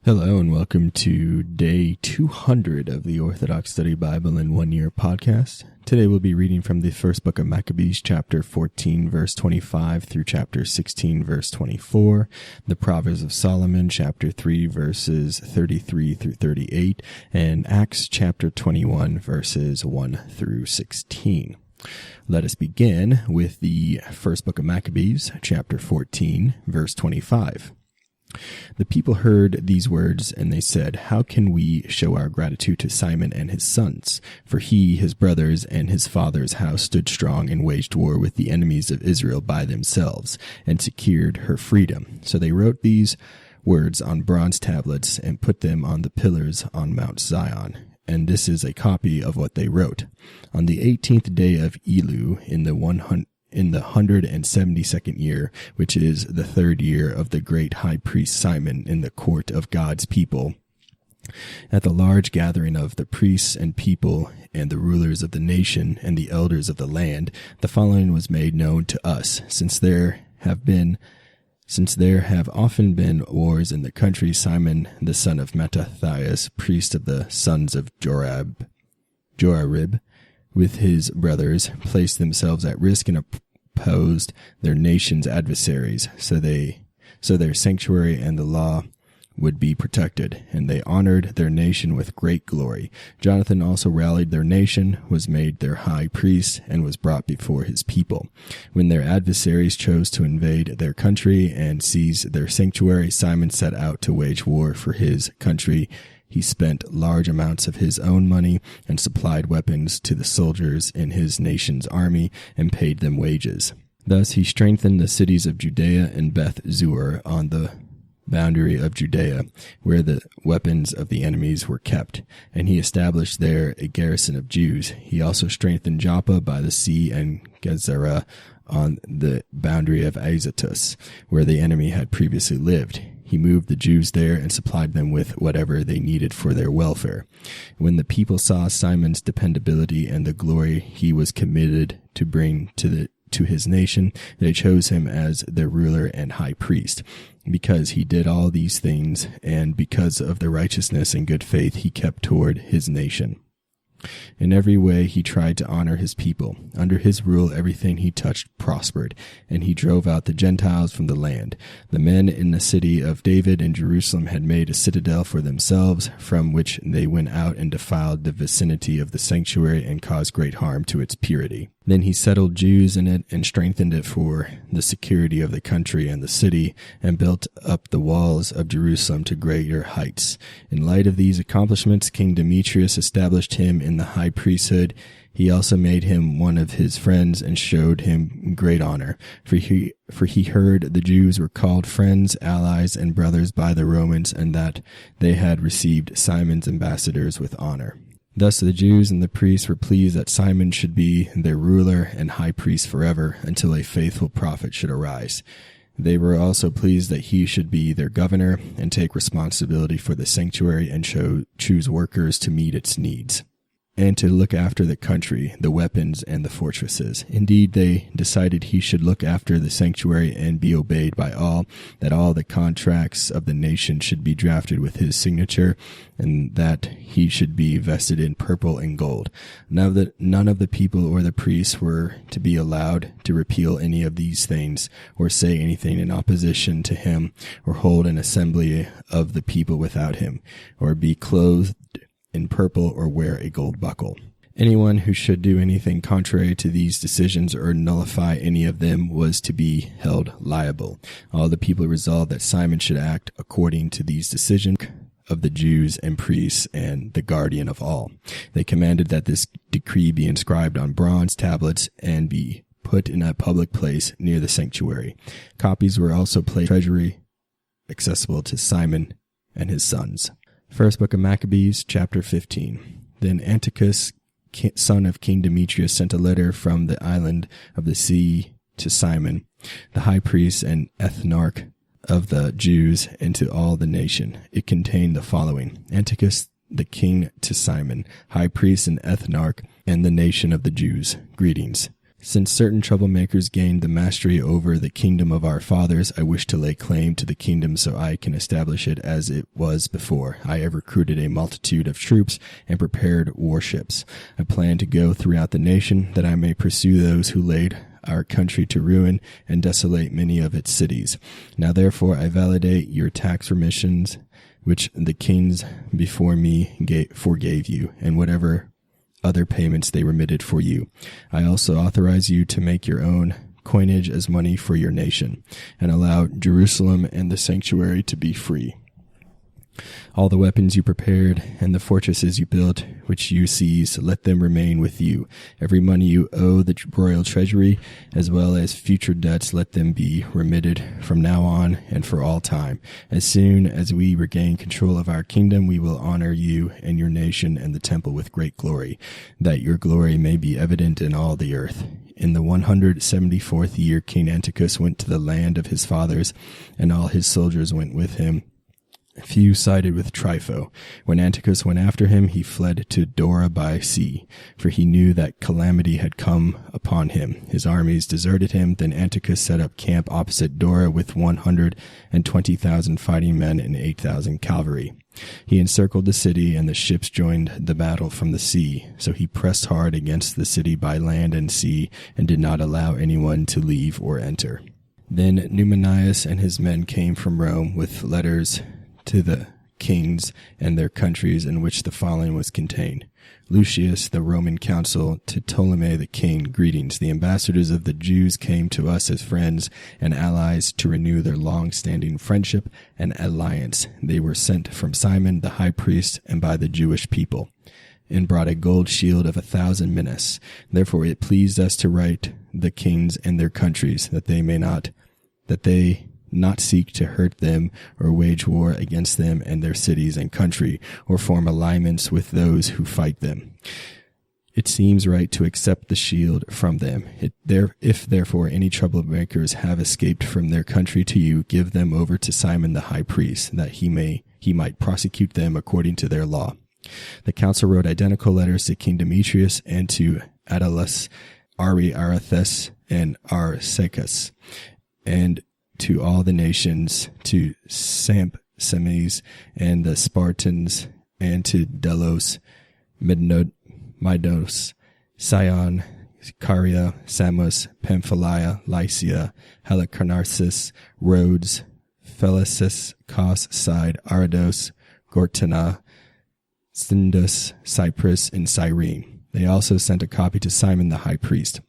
Hello and welcome to day 200 of the Orthodox Study Bible in 1 Year podcast. Today we'll be reading from the first book of Maccabees, chapter 14, verse 25 through chapter 16, verse 24, the Proverbs of Solomon, chapter 3, verses 33 through 38, and Acts, chapter 21, verses 1 through 16. Let us begin with the first book of Maccabees, chapter 14, verse 25. The people heard these words, and they said, "How can we show our gratitude to Simon and his sons? For he, his brothers, and his father's house stood strong and waged war with the enemies of Israel by themselves, and secured her freedom." So they wrote these words on bronze tablets and put them on the pillars on Mount Zion. And this is a copy of what they wrote. On the 18th day of Elul, in the 172nd year, which is the third year of the great high priest Simon in the court of God's people, at the large gathering of the priests and people and the rulers of the nation and the elders of the land, the following was made known to us, since there have often been wars in the country. Simon, the son of Mattathias, priest of the sons of Jorarib, with his brothers, placed themselves at risk and opposed their nation's adversaries, so their sanctuary and the law would be protected, and they honored their nation with great glory. Jonathan also rallied their nation, was made their high priest, and was brought before his people. When their adversaries chose to invade their country and seize their sanctuary, Simon set out to wage war for his country. He spent large amounts of his own money and supplied weapons to the soldiers in his nation's army and paid them wages. Thus he strengthened the cities of Judea and Beth Zur on the boundary of Judea, where the weapons of the enemies were kept, and he established there a garrison of Jews. He also strengthened Joppa by the sea and Gezerah on the boundary of Azotus, where the enemy had previously lived. He moved the Jews there and supplied them with whatever they needed for their welfare. When the people saw Simon's dependability and the glory he was committed to bring to his nation, they chose him as their ruler and high priest. Because he did all these things, and because of the righteousness and good faith he kept toward his nation. In every way he tried to honor his people. Under his rule everything he touched prospered, and he drove out the Gentiles from the land. The men in the city of David in Jerusalem had made a citadel for themselves, from which they went out and defiled the vicinity of the sanctuary and caused great harm to its purity. Then he settled Jews in it and strengthened it for the security of the country and the city, and built up the walls of Jerusalem to greater heights. In light of these accomplishments, King Demetrius established him in the high priesthood. He also made him one of his friends and showed him great honor, for he heard the Jews were called friends, allies, and brothers by the Romans, and that they had received Simon's ambassadors with honor. Thus the Jews and the priests were pleased that Simon should be their ruler and high priest forever, until a faithful prophet should arise. They were also pleased that he should be their governor and take responsibility for the sanctuary and choose workers to meet its needs, and to look after the country, the weapons, and the fortresses. Indeed, they decided he should look after the sanctuary and be obeyed by all, that all the contracts of the nation should be drafted with his signature, and that he should be vested in purple and gold. Now that none of the people or the priests were to be allowed to repeal any of these things, or say anything in opposition to him, or hold an assembly of the people without him, or be clothed in purple, or wear a gold buckle. Anyone who should do anything contrary to these decisions or nullify any of them was to be held liable. All the people resolved that Simon should act according to these decisions of the Jews and priests and the guardian of all. They commanded that this decree be inscribed on bronze tablets and be put in a public place near the sanctuary. Copies were also placed in the treasury, accessible to Simon and his sons. First book of Maccabees, chapter 15. Then Antiochus, son of King Demetrius, sent a letter from the island of the sea to Simon, the high priest and ethnarch of the Jews, and to all the nation. It contained the following: Antiochus the king to Simon, high priest and ethnarch, and the nation of the Jews. Greetings. Since certain troublemakers gained the mastery over the kingdom of our fathers, I wish to lay claim to the kingdom so I can establish it as it was before. I have recruited a multitude of troops and prepared warships. I plan to go throughout the nation that I may pursue those who laid our country to ruin and desolate many of its cities. Now therefore I validate your tax remissions, which the kings before me forgave you, and whatever other payments they remitted for you. I also authorize you to make your own coinage as money for your nation, and allow Jerusalem and the sanctuary to be free. All the weapons you prepared and the fortresses you built, which you seized, let them remain with you. Every money you owe the royal treasury, as well as future debts, let them be remitted from now on and for all time. As soon as we regain control of our kingdom, we will honor you and your nation and the temple with great glory, that your glory may be evident in all the earth. In the 174th year, King Antiochus went to the land of his fathers, and all his soldiers went with him. Few sided with Trypho. When Antiochus went after him, he fled to Dora by sea, for he knew that calamity had come upon him. His armies deserted him. Then Antiochus set up camp opposite Dora with 120,000 fighting men and 8,000 cavalry. He encircled the city, and the ships joined the battle from the sea. So he pressed hard against the city by land and sea, and did not allow anyone to leave or enter. Then Numanius and his men came from Rome with letters to the kings and their countries, in which the following was contained. Lucius, the Roman consul, to Ptolemy the king, greetings. The ambassadors of the Jews came to us as friends and allies to renew their long-standing friendship and alliance. They were sent from Simon the high priest and by the Jewish people, and brought a gold shield of 1,000 minas. Therefore it pleased us to write the kings and their countries, that they not seek to hurt them or wage war against them and their cities and country, or form alliance with those who fight them. It seems right to accept the shield from them. If therefore any troublemakers have escaped from their country to you, give them over to Simon the high priest, that he might prosecute them according to their law. The council wrote identical letters to King Demetrius and to Attalus, Aristarchus, and Arsacus, and to all the nations, to Sampsemes and the Spartans, and to Delos, Midos, Sion, Caria, Samos, Pamphylia, Lycia, Halicarnassus, Rhodes, Phaeacis, Cos, Side, Arados, Gortana, Sindus, Cyprus, and Cyrene. They also sent a copy to Simon the high priest.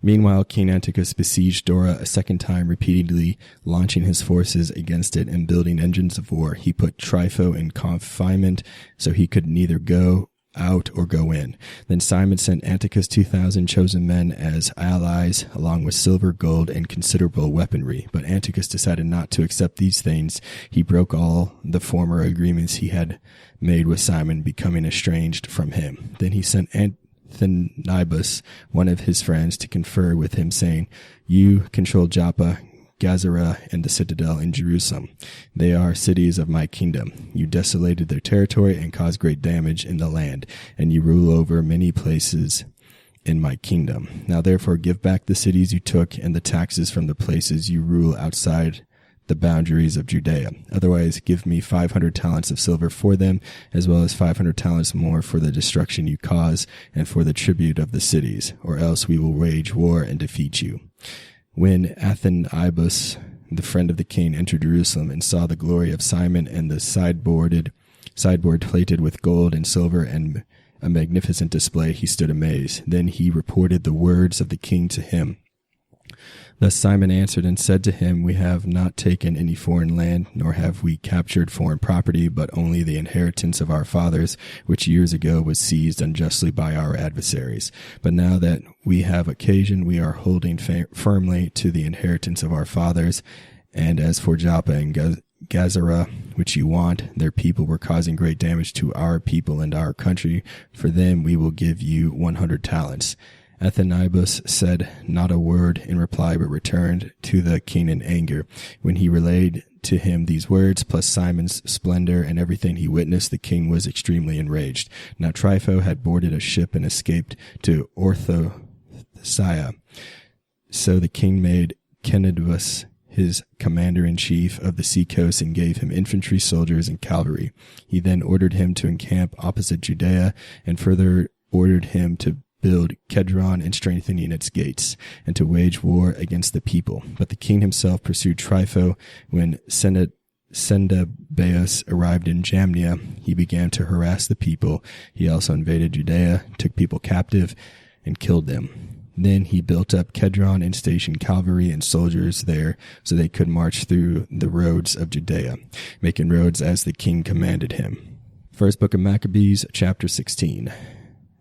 Meanwhile, King Antiochus besieged Dora a second time, repeatedly launching his forces against it and building engines of war. He put Trypho in confinement, so he could neither go out or go in. Then Simon sent Antiochus 2,000 chosen men as allies, along with silver, gold, and considerable weaponry. But Antiochus decided not to accept these things. He broke all the former agreements he had made with Simon, becoming estranged from him. Then he sent Athenibus, one of his friends, to confer with him, saying, "You control Joppa, Gazara, and the citadel in Jerusalem. They are cities of my kingdom. You desolated their territory and caused great damage in the land, and you rule over many places in my kingdom. Now therefore give back the cities you took and the taxes from the places you rule outside the boundaries of Judea. Otherwise, give me 500 talents of silver for them, as well as 500 talents more for the destruction you cause and for the tribute of the cities, or else we will wage war and defeat you." When Athenibus, the friend of the king, entered Jerusalem and saw the glory of Simon and the sideboard plated with gold and silver and a magnificent display, he stood amazed. Then he reported the words of the king to him. Thus Simon answered and said to him, "We have not taken any foreign land, nor have we captured foreign property, but only the inheritance of our fathers, which years ago was seized unjustly by our adversaries. But now that we have occasion, we are holding firmly to the inheritance of our fathers. And as for Joppa and Gazara, which you want, their people were causing great damage to our people and our country. For them we will give you 100 talents. Athenibus said not a word in reply, but returned to the king in anger. When he relayed to him these words, plus Simon's splendor and everything he witnessed, the king was extremely enraged. Now Trypho had boarded a ship and escaped to Bethsaida. So the king made Kenedus his commander-in-chief of the seacoast and gave him infantry, soldiers, and cavalry. He then ordered him to encamp opposite Judea and further ordered him to build Kedron and strengthening its gates, and to wage war against the people. But the king himself pursued Trypho. When Sendabeus arrived in Jamnia, he began to harass the people. He also invaded Judea, took people captive, and killed them. Then he built up Kedron and stationed cavalry and soldiers there so they could march through the roads of Judea, making roads as the king commanded him. First book of Maccabees, chapter 16.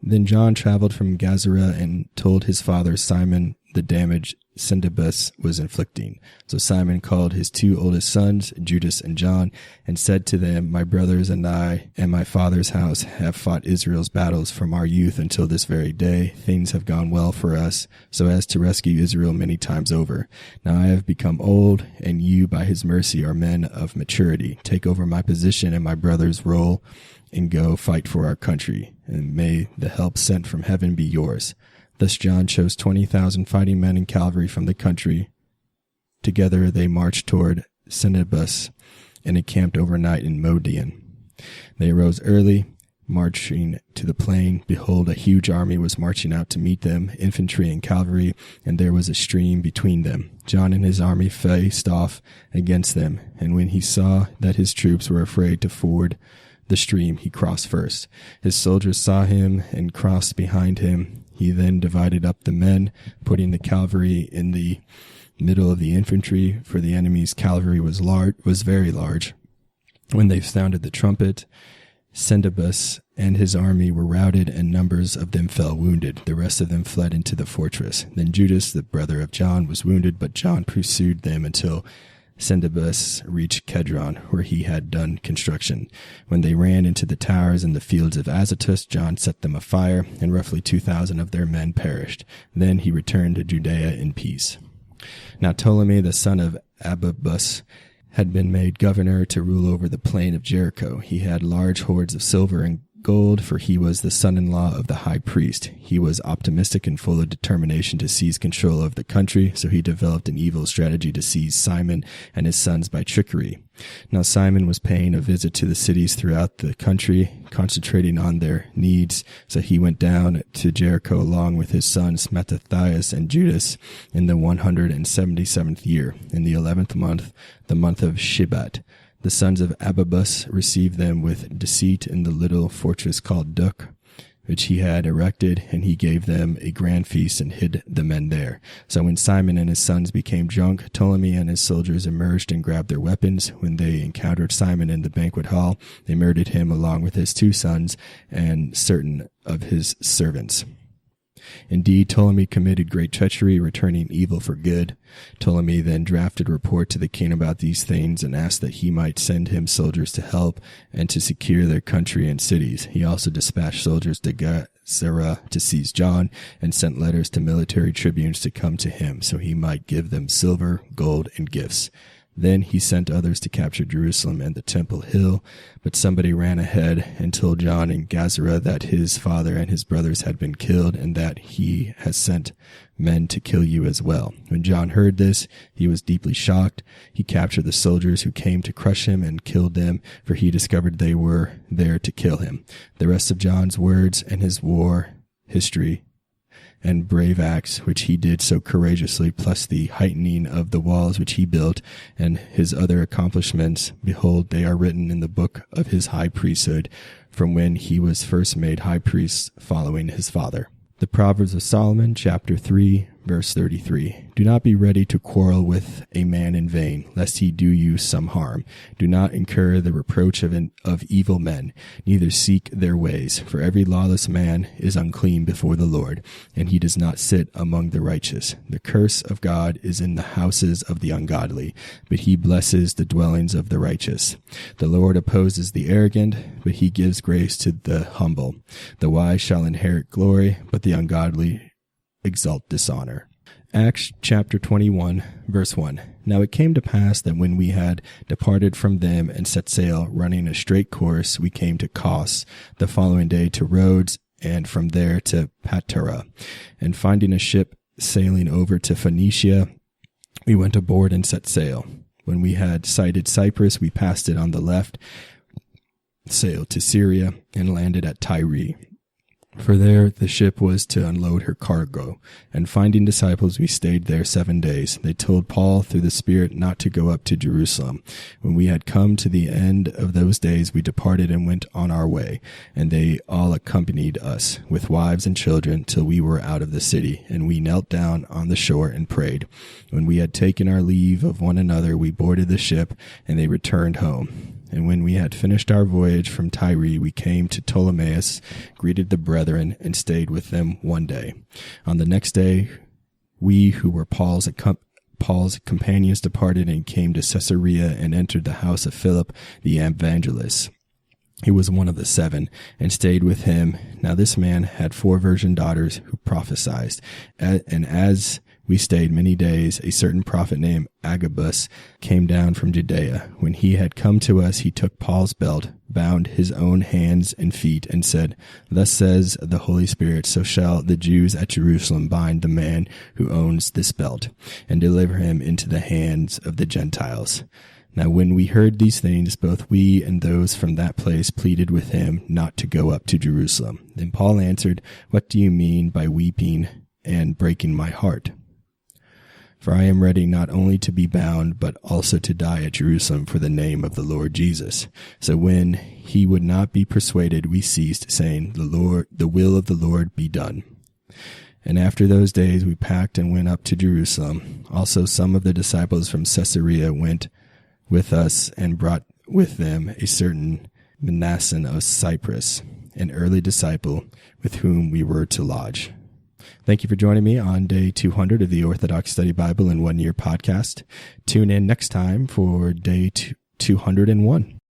Then John traveled from Gazara and told his father Simon the damage Sendabeus was inflicting. So Simon called his two oldest sons, Judas and John, and said to them, "My brothers and I and my father's house have fought Israel's battles from our youth until this very day. Things have gone well for us, so as to rescue Israel many times over. Now I have become old, and you, by his mercy, are men of maturity. Take over my position and my brother's role, and go fight for our country, and may the help sent from heaven be yours." Thus John chose 20,000 fighting men and cavalry from the country. Together they marched toward Sendabeus and encamped overnight in Modian. They arose early, marching to the plain. Behold, a huge army was marching out to meet them, infantry and cavalry, and there was a stream between them. John and his army faced off against them, and when he saw that his troops were afraid to ford the stream, he crossed first. His soldiers saw him and crossed behind him. He then divided up the men, putting the cavalry in the middle of the infantry, for the enemy's cavalry was very large. When they sounded the trumpet, Sendabeus and his army were routed, and numbers of them fell wounded. The rest of them fled into the fortress. Then Judas, the brother of John, was wounded, but John pursued them until Sendabeus reached Kedron, where he had done construction. When they ran into the towers in the fields of Azotus, John set them afire, and roughly 2,000 of their men perished. Then he returned to Judea in peace. Now Ptolemy, the son of Abibus, had been made governor to rule over the plain of Jericho. He had large hoards of silver and gold, for he was the son-in-law of the high priest. He was optimistic and full of determination to seize control of the country, so he developed an evil strategy to seize Simon and his sons by trickery. Now Simon was paying a visit to the cities throughout the country, concentrating on their needs, so he went down to Jericho along with his sons Mattathias and Judas in the 177th year, in the 11th month, the month of Shebat. The sons of Abibus received them with deceit in the little fortress called Duk, which he had erected, and he gave them a grand feast and hid the men there. So when Simon and his sons became drunk, Ptolemy and his soldiers emerged and grabbed their weapons. When they encountered Simon in the banquet hall, they murdered him along with his two sons and certain of his servants. Indeed, Ptolemy committed great treachery, returning evil for good. Ptolemy then drafted a report to the king about these things and asked that he might send him soldiers to help and to secure their country and cities. He also dispatched soldiers to Gazara to seize John and sent letters to military tribunes to come to him so he might give them silver, gold, and gifts. Then he sent others to capture Jerusalem and the Temple Hill, but somebody ran ahead and told John in Gazara that his father and his brothers had been killed and that he has sent men to kill you as well. When John heard this, he was deeply shocked. He captured the soldiers who came to crush him and killed them, for he discovered they were there to kill him. The rest of John's words and his war history and brave acts which he did so courageously, plus the heightening of the walls which he built, and his other accomplishments, behold, they are written in the book of his high priesthood, from when he was first made high priest following his father. The Proverbs of Solomon, chapter 3, verse 33. Do not be ready to quarrel with a man in vain, lest he do you some harm. Do not incur the reproach of evil men, neither seek their ways. For every lawless man is unclean before the Lord, and he does not sit among the righteous. The curse of God is in the houses of the ungodly, but he blesses the dwellings of the righteous. The Lord opposes the arrogant, but he gives grace to the humble. The wise shall inherit glory, but the ungodly exalt dishonor. Acts chapter 21, verse 1. Now it came to pass that when we had departed from them and set sail, running a straight course, we came to Kos, the following day to Rhodes, and from there to Patara. And finding a ship sailing over to Phoenicia, we went aboard and set sail. When we had sighted Cyprus, we passed it on the left, sailed to Syria, and landed at Tyre. For there the ship was to unload her cargo. And finding disciples, we stayed there 7 days. They told Paul through the Spirit not to go up to Jerusalem. When we had come to the end of those days, we departed and went on our way. And they all accompanied us, with wives and children, till we were out of the city. And we knelt down on the shore and prayed. When we had taken our leave of one another, we boarded the ship, and they returned home. And when we had finished our voyage from Tyre, we came to Ptolemais, greeted the brethren, and stayed with them 1 day. On the next day, we who were Paul's companions departed and came to Caesarea and entered the house of Philip the evangelist. He was one of the 7, and stayed with him. Now this man had 4 virgin daughters who prophesied. And as we stayed many days, a certain prophet named Agabus came down from Judea. When he had come to us, he took Paul's belt, bound his own hands and feet, and said, Thus says the Holy Spirit, so shall the Jews at Jerusalem bind the man who owns this belt, and deliver him into the hands of the Gentiles. Now when we heard these things, both we and those from that place pleaded with him not to go up to Jerusalem. Then Paul answered, What do you mean by weeping and breaking my heart? For I am ready not only to be bound, but also to die at Jerusalem for the name of the Lord Jesus. So when he would not be persuaded, we ceased, saying, The will of the Lord be done. And after those days we packed and went up to Jerusalem. Also some of the disciples from Caesarea went with us and brought with them a certain Manasseh of Cyprus, an early disciple with whom we were to lodge. Thank you for joining me on day 200 of the Orthodox Study Bible in 1 Year podcast. Tune in next time for day 201.